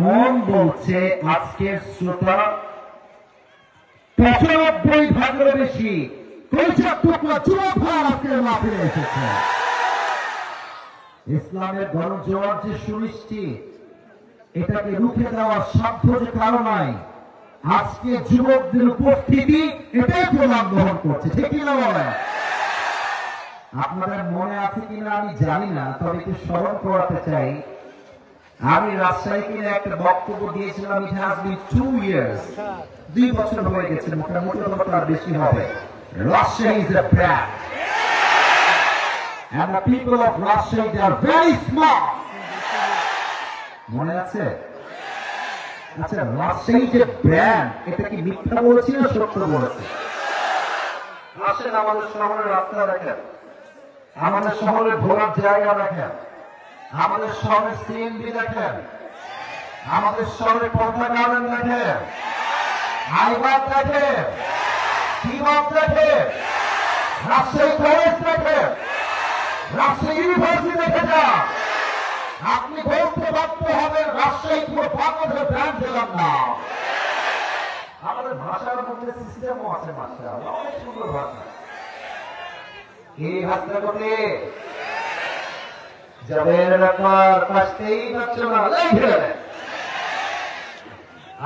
মন বলছে আজকের শ্রোতা ৯৫ বেশি এসেছে। ইসলামের গণজোয়ার যে সুনিশ্চিত, এটাকে রুখে দেওয়ার সাধ্য যে কারো নাই। আজকে যুবকদের উপস্থিতি এটাই প্রমাণ বহন করছে, ঠিক কিনা বলেন? আপনাদের মনে আছে কিনা আমি জানি না, তবে একটু স্মরণ করাতে চাই। আমি রাজশাহী কিনে একটা বক্তব্য দিয়েছিলাম। ইট হ্যাজ বিন 2 years, 2 বছর হয়ে গেছে, মোটামুটি তার বেশি হবে। Rajshahi is a brand, and the people of Rajshahi, they are very smart. মনে আছে? আচ্ছা, রাজশাহী যে ব্র্যান্ড, এটা কি মিথ্যা বলেছি না সত্য বলেছি? আসেন আমাদের শহরের রাস্তা দেখেন, আমাদের শহরের ঘোরার জায়গা দেখেন, আমাদের শহরের সিএনবি দেখেন, আমাদের শহরের পর্দা গার্ডেন দেখেন, হাইবাদ দেখেন, টিবাদ দেখেন, রাজশাহী কলেজ দেখেন, রাজশাহী ইউনিভার্সিটি দেখে যান। আপনি বলতে বাধ্য হবেন রাজশাহী পুরো বাংলাদেশের ব্র্যান্ড দিলাম না। আমাদের ভাষার মধ্যে সিস্টেমও আছে, মাশাআল্লাহ, অনেক সুন্দর ভাষা। কি ভাষা করতে জবের রাখার কাছতেই পারছো না।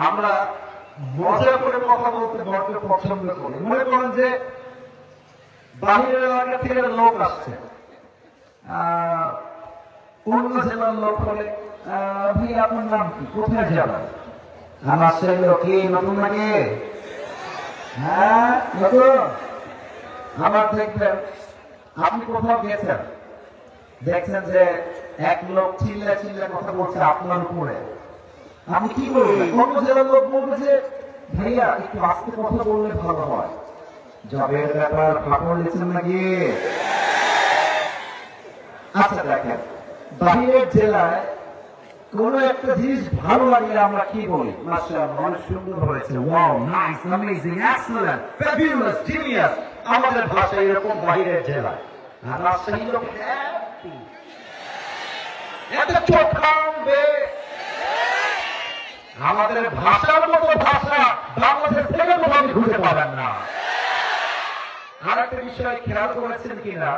আমরা মজা করে কথা বলতে বড় পছন্দ করি। মনে করেন যে বাহিরের এলাকা থেকে লোক আসছে, অন্য জেলার লোক হলে, ভাই আপনার নাম কি, কোথায় যাবেন? আমার সেই লোক কি নতুন নাকি? হ্যাঁ নতুন। আমার দেখবেন আপনি কোথাও গেছেন, দেখছেন যে এক লোক চিল্লা চিল্লা কথা বলছে আপনার উপরে, আপনি কি করবেন? অন্য জেলার লোক বলবে যে ভাইয়া একটু আস্তে কথা বললে ভালো হয়। জবের ব্যাপার ফাঁকড় দিচ্ছেন নাকি? আচ্ছা দেখেন, বাহিরের জেলায় কোন একটা জিনিস ভালো লাগলে আমরা কি বলি? মাশাআল্লাহ, অনেক সুন্দর হয়েছে, wow, nice, amazing, excellent, fabulous, genius. আমাদের ভাষা এরকম বাহিরের জেলায়। আর রাজশাহী লোক এত চোখাবে। আমাদের ভাষার মতো ভাষা বাংলাদেশ থেকে কোথাও খুঁজে পাবেন না। আর একটা বিষয় খেয়াল করেছেন কিনা,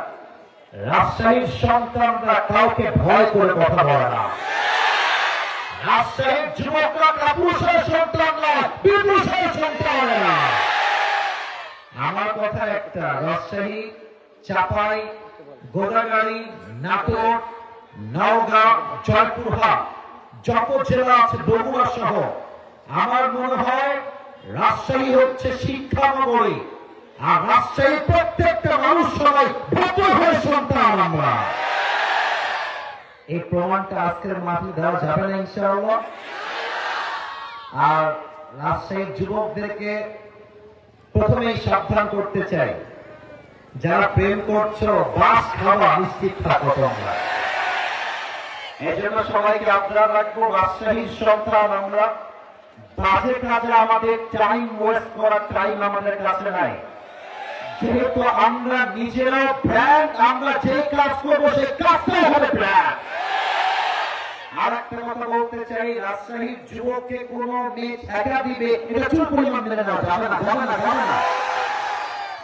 রাজশাহীর সন্তানরা কাউকে ভয় করে কথা বলে না। রাজশাহীর যুবকরা কাপুরুষের সন্তান নয়, বিপুষের সন্তান না। আমার কথা একটা, রাজশাহী, চাপাই, গোদাগাড়ি, নাটোর, নওগাঁ, জয়পুরহাট, যত জেলা আছে, বগুড়া সহ, আমার মনে হয় রাজশাহী হচ্ছে শিক্ষা নগরী। আর রাজশাহীর প্রত্যেকটা মানুষ সবাই ভদ্র হয়ে সন্তান আমরা। এই প্রমাণটা আজকের মাঠে দেওয়া যাবে না ইনশাআল্লাহ। আর রাজশাহীর যুবকদেরকে প্রথমেই সাবধান করতে চাই, যারা প্রেম করছো বাস খাওয়া নিশ্চিত থাকো তোমরা। এই জন্য সবাইকে আবদার রাখবো, রাজশাহীর সন্তান আমরা, বাজে কাজে আমাদের টাইম ওয়েস্ট করার টাইম আমাদের কাছে নাই। যেহেতু আমরা নিজেরা ব্র্যান্ড, আমরা যে কাজ করবো সেই কাজটাই হবে ব্র্যান্ড। আর একটা কথা বলতে চাই, রাজশাহীর যুবককে কোনো মেয়ে ছ্যাঁকা দিবে, এটা চুল পরিমাণ মেনে নেওয়া যাবে না, যাবে না, যাবে না।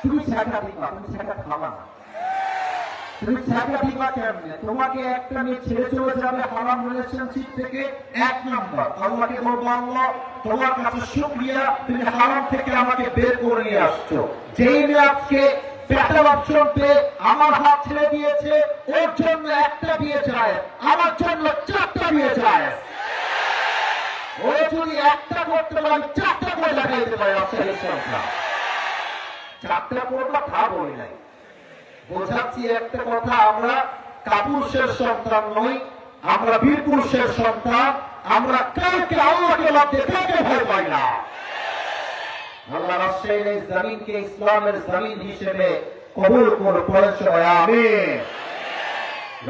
তুমি ছ্যাঁকা দিবা, তুমি ছ্যাঁকা খাবা না। তুমি ছ্যাঁকা দিবা কেমনে? তোমাকে একটা মেয়ে ছেড়ে চলে যাবে হারাম রিলেশনশিপ থেকে, 1 নম্বর আল্লাহকে বলবো, আল্লাহ তোমার কাছে শুকরিয়া, তুমি হারাম থেকে আমাকে বের করে নিয়ে আসছো। যেই মেয়ে আজকে বেটার অপশন পেয়ে আমার হাত ছেড়ে দিয়েছে, ওর জন্য একটা বিয়ে যায়, আমার জন্য 4টা বিয়ে যায়। ও যদি একটা করতে পারে, 4টা করে লাগাই দিতে পারে। 4টা করবা তা বলি নাই, বোঝাচ্ছি একটা কথা, আমরা কাপুরুষের সন্তান নই, আমরা বীর পুরুষের সন্তান। আমরা কাউকে আল্লাহকে বাদ দিয়ে কাউকে ভয় পাই না। আল্লাহ রাজশাহীর এই জমিনকে ইসলামের জমিন হিসেবে কবুল করে, পড়ে সবাই আমিন।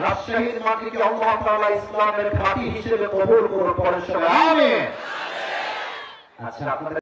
রাজশাহীর মাটিকে আল্লাহ তাআলা ইসলামের ঘাঁটি হিসেবে কবুল করে, পড়ে সবাই আমিন। আচ্ছা, আপনাদের